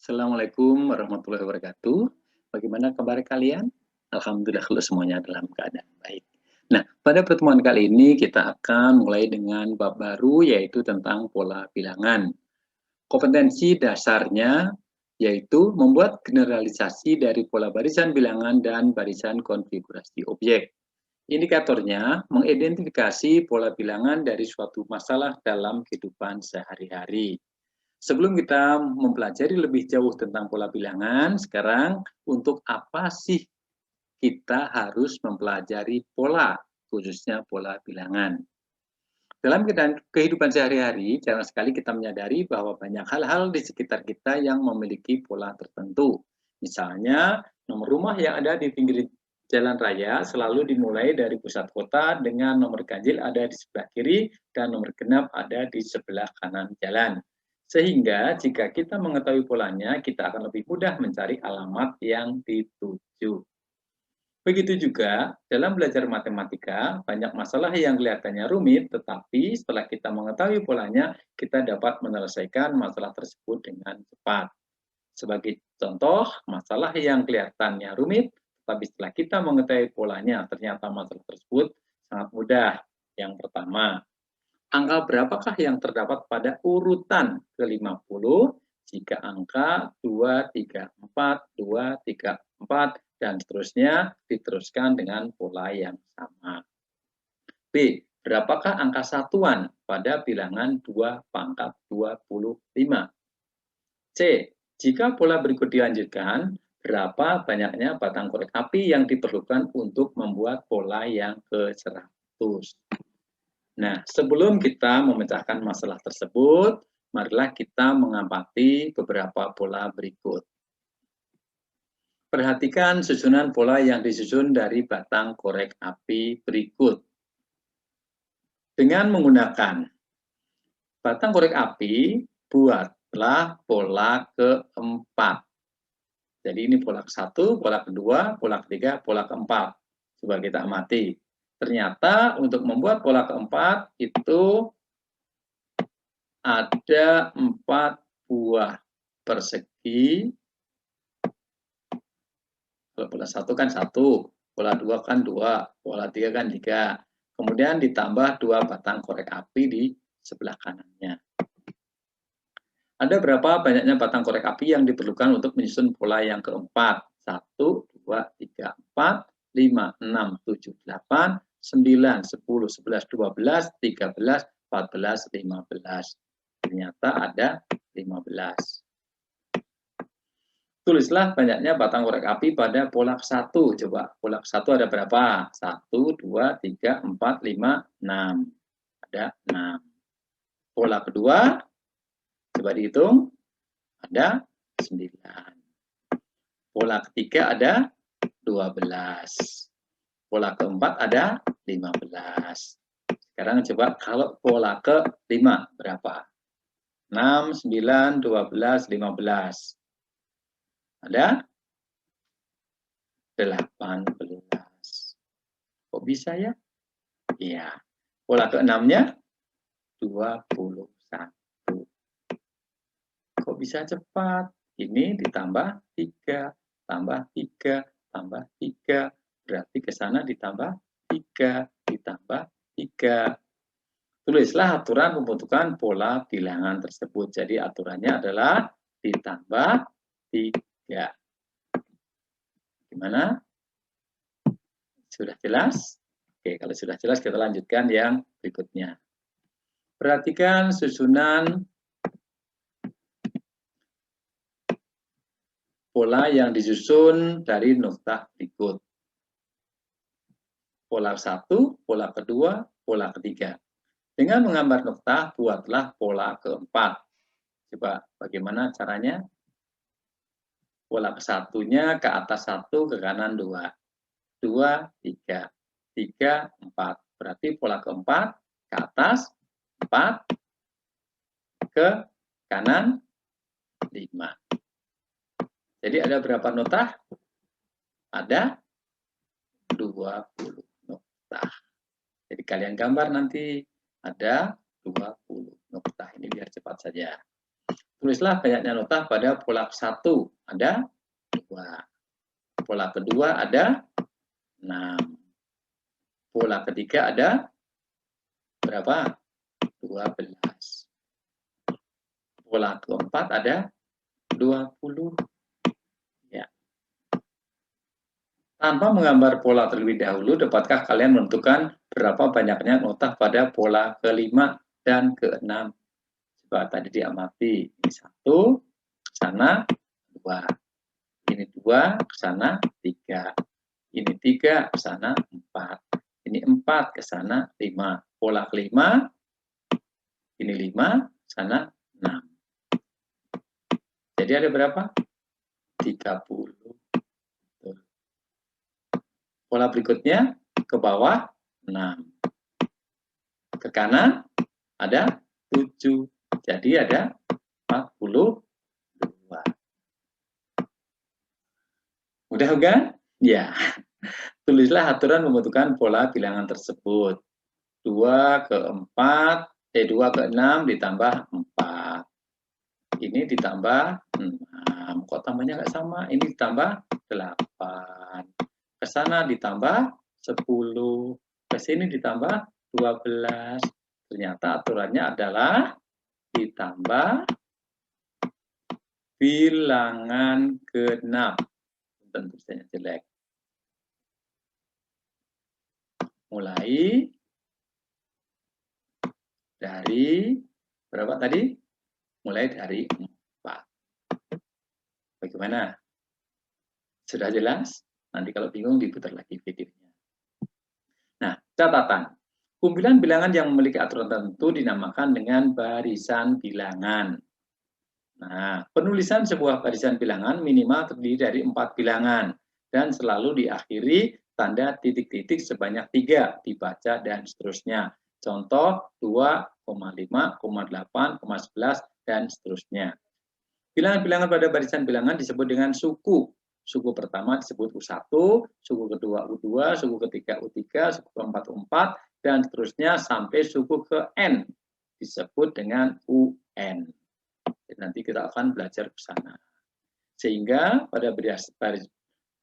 Assalamualaikum warahmatullahi wabarakatuh. Bagaimana kabar kalian? Alhamdulillah kalau semuanya dalam keadaan baik. Nah, pada pertemuan kali ini kita akan mulai dengan bab baru yaitu tentang pola bilangan. Kompetensi dasarnya yaitu membuat generalisasi dari pola barisan bilangan dan barisan konfigurasi objek. Indikatornya mengidentifikasi pola bilangan dari suatu masalah dalam kehidupan sehari-hari. Sebelum kita mempelajari lebih jauh tentang pola bilangan, sekarang untuk apa sih kita harus mempelajari pola, khususnya pola bilangan? Dalam kehidupan sehari-hari, jarang sekali kita menyadari bahwa banyak hal-hal di sekitar kita yang memiliki pola tertentu. Misalnya, nomor rumah yang ada di pinggir jalan raya selalu dimulai dari pusat kota dengan nomor ganjil ada di sebelah kiri dan nomor genap ada di sebelah kanan jalan. Sehingga jika kita mengetahui polanya, kita akan lebih mudah mencari alamat yang dituju. Begitu juga dalam belajar matematika, banyak masalah yang kelihatannya rumit, tetapi setelah kita mengetahui polanya, kita dapat menyelesaikan masalah tersebut dengan cepat. Sebagai contoh, masalah yang kelihatannya rumit, tetapi setelah kita mengetahui polanya, ternyata masalah tersebut sangat mudah. Yang pertama, angka berapakah yang terdapat pada urutan ke-50 jika angka 234, 234, dan seterusnya diteruskan dengan pola yang sama. B. Berapakah angka satuan pada bilangan 2 pangkat 25? C. Jika pola berikut dilanjutkan, berapa banyaknya batang korek api yang diperlukan untuk membuat pola yang ke-100? Nah, sebelum kita memecahkan masalah tersebut, marilah kita mengamati beberapa pola berikut. Perhatikan susunan pola yang disusun dari batang korek api berikut. Dengan menggunakan batang korek api, buatlah pola keempat. Jadi ini pola ke-1, pola kedua, pola ketiga, pola keempat. Coba kita amati. Ternyata untuk membuat pola keempat itu ada 4 buah persegi. Kalau pola 1 kan 1, pola 2 kan 2, pola 3 kan 3. Kemudian ditambah 2 batang korek api di sebelah kanannya. Ada berapa banyaknya batang korek api yang diperlukan untuk menyusun pola yang keempat? 1, 2, 3, 4, 5, 6, 7, 8, 9, 10, 11, 12, 13, 14, 15. Ternyata ada 15. Tulislah banyaknya batang korek api pada pola ke-1. Coba, pola ke-1 ada berapa? 1, 2, 3, 4, 5, 6. Ada 6. Pola kedua, coba dihitung, ada 9. Pola ketiga ada 12. Pola keempat ada 15. Sekarang coba kalau pola ke-5 berapa? 6, 9, 12, 15. Ada 18. Kok bisa ya? Iya. Pola ke-6-nya 21. Kok bisa cepat? Ini ditambah 3, tambah 3, tambah 3. Berarti ke sana ditambah 3, ditambah 3. Tulislah aturan pembentukan pola bilangan tersebut. Jadi aturannya adalah ditambah 3. Gimana? Sudah jelas? Oke, kalau sudah jelas kita lanjutkan yang berikutnya. Perhatikan susunan pola yang disusun dari noktah berikut. Pola 1, pola kedua, pola ketiga. Dengan menggambar noktah, buatlah pola keempat. Coba bagaimana caranya? Pola ke-1-nya ke atas 1, ke kanan 2. 2, 3. 3, 4. Berarti pola keempat ke atas 4, ke kanan 5. Jadi ada berapa notah? Ada 20 notah. Jadi kalian gambar nanti ada 20 notah. Ini biar cepat saja. Tulislah banyaknya nota pada pola ke-1. Ada 2. Pola kedua ada 6. Pola ketiga ada berapa? 12. Pola keempat ada 20. Ya. Tanpa menggambar pola terlebih dahulu, dapatkah kalian menentukan berapa banyaknya nota pada pola ke-5 dan ke-6? Coba tadi diamati. Ini 1, sana 2. Ini 2, ke sana 3. Ini 3, ke sana 4. Ini 4, ke sana 5. Pola ke-5, ini 5, sana 6. Jadi ada berapa? 30. Pola berikutnya ke bawah 6. Ke kanan ada 7. Jadi ada 42. Mudah bukan? Ya. Tulislah aturan pembentukan pola bilangan tersebut. 2 ke 6 ditambah 4. Ini ditambah 6. Kok tambahnya nggak sama? Ini ditambah 8. Ke sana ditambah 10. Ke sini ditambah 12. Ternyata aturannya adalah ditambah bilangan genap. Tentu saja jelek. Mulai dari berapa tadi? Mulai dari 4. Bagaimana? Sudah jelas? Nanti kalau bingung diputar lagi videonya. Nah, catatan. Kumpulan bilangan yang memiliki aturan tertentu dinamakan dengan barisan bilangan. Nah, penulisan sebuah barisan bilangan minimal terdiri dari 4 bilangan dan selalu diakhiri tanda titik-titik sebanyak 3 dibaca dan seterusnya. Contoh 2,5, 8, 11 dan seterusnya. Bilangan-bilangan pada barisan bilangan disebut dengan suku. Suku pertama disebut U1, suku kedua U2, suku ketiga U3, suku keempat U4, dan seterusnya sampai suku ke N disebut dengan UN. Nanti kita akan belajar ke sana. Sehingga pada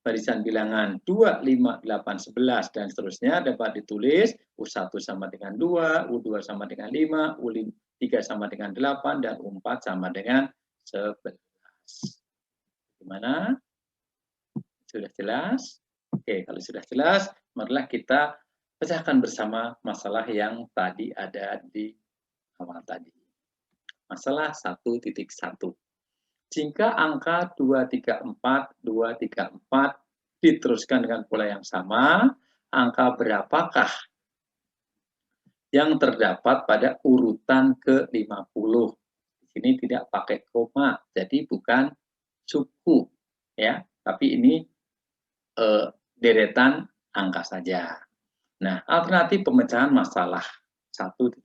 barisan bilangan 2, 5, 8, 11 dan seterusnya dapat ditulis U1 sama dengan 2, U2 sama dengan 5, U3 sama dengan 8, dan U4 sama dengan 11. Gimana? Sudah jelas? Oke, kalau sudah jelas, marilah kita pecahkan bersama masalah yang tadi ada di awal tadi. Masalah 1.1. Jika angka 234 diteruskan dengan pola yang sama, angka berapakah yang terdapat pada urutan ke-50? Di sini tidak pakai koma, jadi bukan suku, ya, tapi ini deretan angka saja. Nah, alternatif pemecahan masalah 1.1.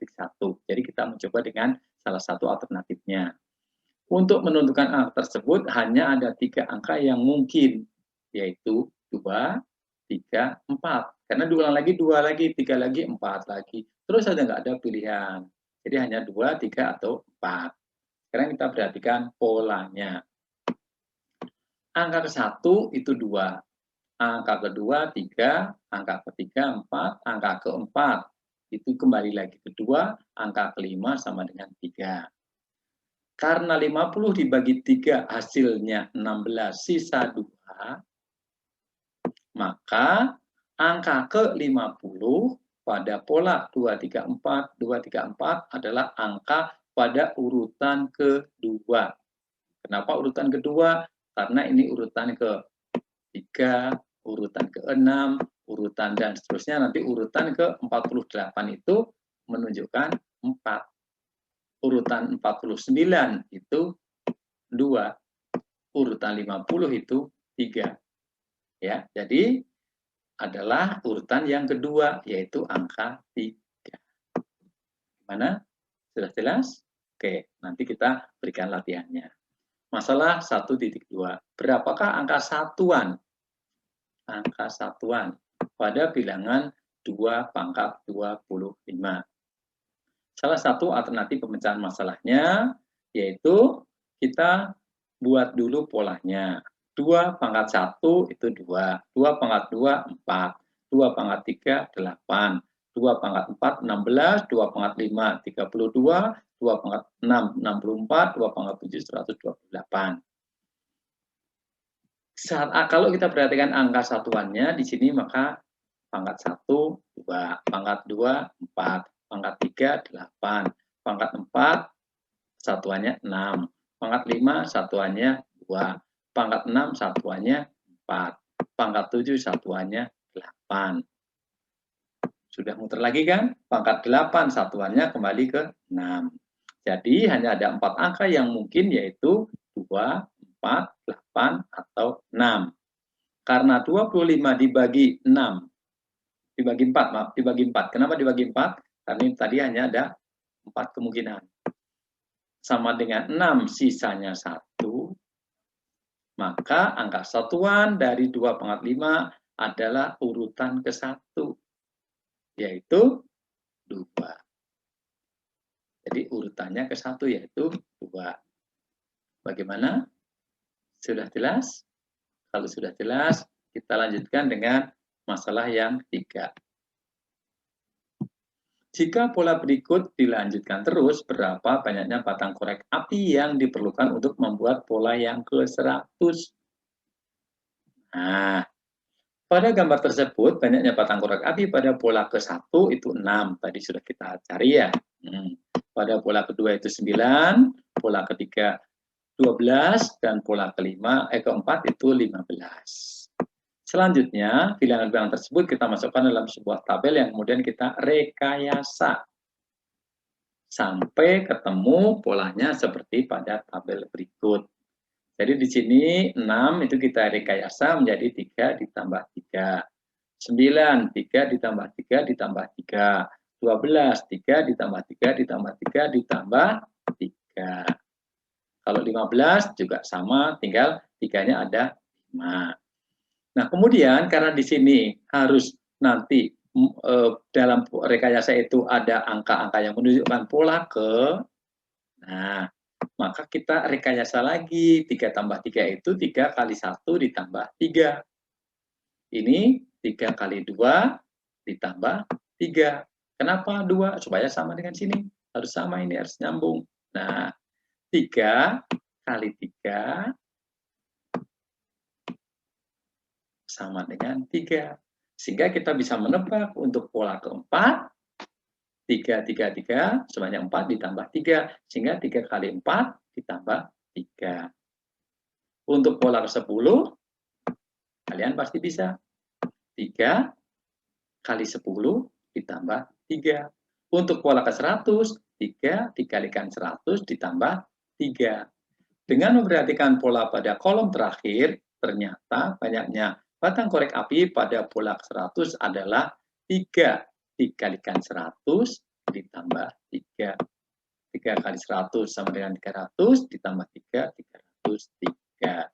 Jadi kita mencoba dengan salah satu alternatifnya. Untuk menentukan angka tersebut hanya ada 3 angka yang mungkin, yaitu 2, 3, 4. Karena diulang lagi 2 lagi, 3 lagi, 4 lagi. Terus saja nggak ada pilihan. Jadi hanya 2, 3, atau 4. Sekarang kita perhatikan polanya. Angka ke-1 itu 2. Angka kedua 3, angka ketiga 4, angka keempat itu kembali lagi ke 2, angka kelima sama dengan 3. Karena 50 dibagi 3 hasilnya 16 sisa 2, maka angka ke-50 pada pola 234, 234 adalah angka pada urutan kedua. Kenapa urutan kedua? Karena ini urutan ke-3, urutan ke-6, urutan dan seterusnya. Nanti urutan ke-48 itu menunjukkan 4. Urutan 49 itu 2. Urutan 50 itu 3. Ya, jadi adalah urutan yang kedua, yaitu angka 3. Gimana? Sudah jelas? Oke, nanti kita berikan latihannya. Masalah 1.2. Berapakah angka satuan? Angka satuan pada bilangan 2 pangkat 25. Salah satu alternatif pemecahan masalahnya yaitu kita buat dulu polanya. 2 pangkat 1 itu 2, 2 pangkat 2, 4, 2 pangkat 3, 8, 2 pangkat 4, 16, 2 pangkat 5, 32, 2 pangkat 6, 64, 2 pangkat 7, 128. Kalau kita perhatikan angka satuannya di sini, maka pangkat 1, 2, pangkat 2, 4, pangkat 3, 8, pangkat 4, satuannya 6, pangkat 5, satuannya 2, pangkat 6, satuannya 4, pangkat 7, satuannya 8. Sudah muter lagi kan? Pangkat 8, satuannya kembali ke 6. Jadi hanya ada 4 angka yang mungkin, yaitu 2, 4, 8, atau 6. Karena 25 dibagi 6, dibagi 4, maaf, dibagi 4. Kenapa dibagi 4? Karena tadi hanya ada 4 kemungkinan. Sama dengan 6, sisanya 1, maka angka satuan dari 2 pangkat 5 adalah urutan ke-1, yaitu 2. Jadi urutannya ke-1 yaitu 2. Bagaimana? Sudah jelas? Kalau sudah jelas, kita lanjutkan dengan masalah yang ketiga. Jika pola berikut dilanjutkan terus, berapa banyaknya batang korek api yang diperlukan untuk membuat pola yang ke-100? Nah, pada gambar tersebut, banyaknya batang korek api pada pola ke-1 itu 6. Tadi sudah kita cari ya. Pada pola kedua itu 9, pola ketiga 12, dan pola keempat itu 15. Selanjutnya, bilangan-bilangan tersebut kita masukkan dalam sebuah tabel yang kemudian kita rekayasa sampai ketemu polanya seperti pada tabel berikut. Jadi di sini 6 itu kita rekayasa menjadi 3 ditambah 3. 9, 3 ditambah 3 ditambah 3. 12, 3 ditambah 3 ditambah 3 ditambah 3. Kalau 15 juga sama, tinggal 3-nya ada 5. Nah, kemudian karena di sini harus nanti dalam rekayasa itu ada angka-angka yang menunjukkan pola ke, nah, maka kita rekayasa lagi. 3 tambah 3 itu 3 kali 1 ditambah 3. Ini 3 kali 2 ditambah 3. Kenapa 2? Supaya sama dengan sini. Harus sama, ini harus nyambung. Nah, 3 kali 3 sama dengan 3. Sehingga kita bisa menebak untuk pola keempat, 3, 3, 3, sebanyak 4 ditambah 3. Sehingga 3 kali 4 ditambah 3. Untuk pola ke-10, kalian pasti bisa. 3 kali 10 ditambah 3. Untuk pola ke-100, 3 dikalikan 100 ditambah 3. Dengan memperhatikan pola pada kolom terakhir, ternyata banyaknya batang korek api pada pola 100 adalah 3 dikalikan 100 ditambah 3. 3 kali 100 sama dengan 300 ditambah 3, 303.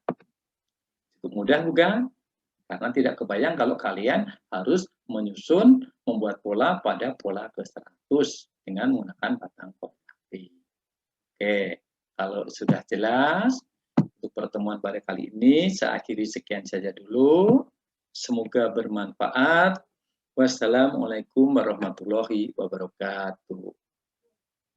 Cukup mudah bukan? Karena tidak kebayang kalau kalian harus menyusun, membuat pola pada pola ke-100 dengan menggunakan batang korek api. Oke, kalau sudah jelas, untuk pertemuan pada kali ini, saya akhiri sekian saja dulu. Semoga bermanfaat. Wassalamualaikum warahmatullahi wabarakatuh.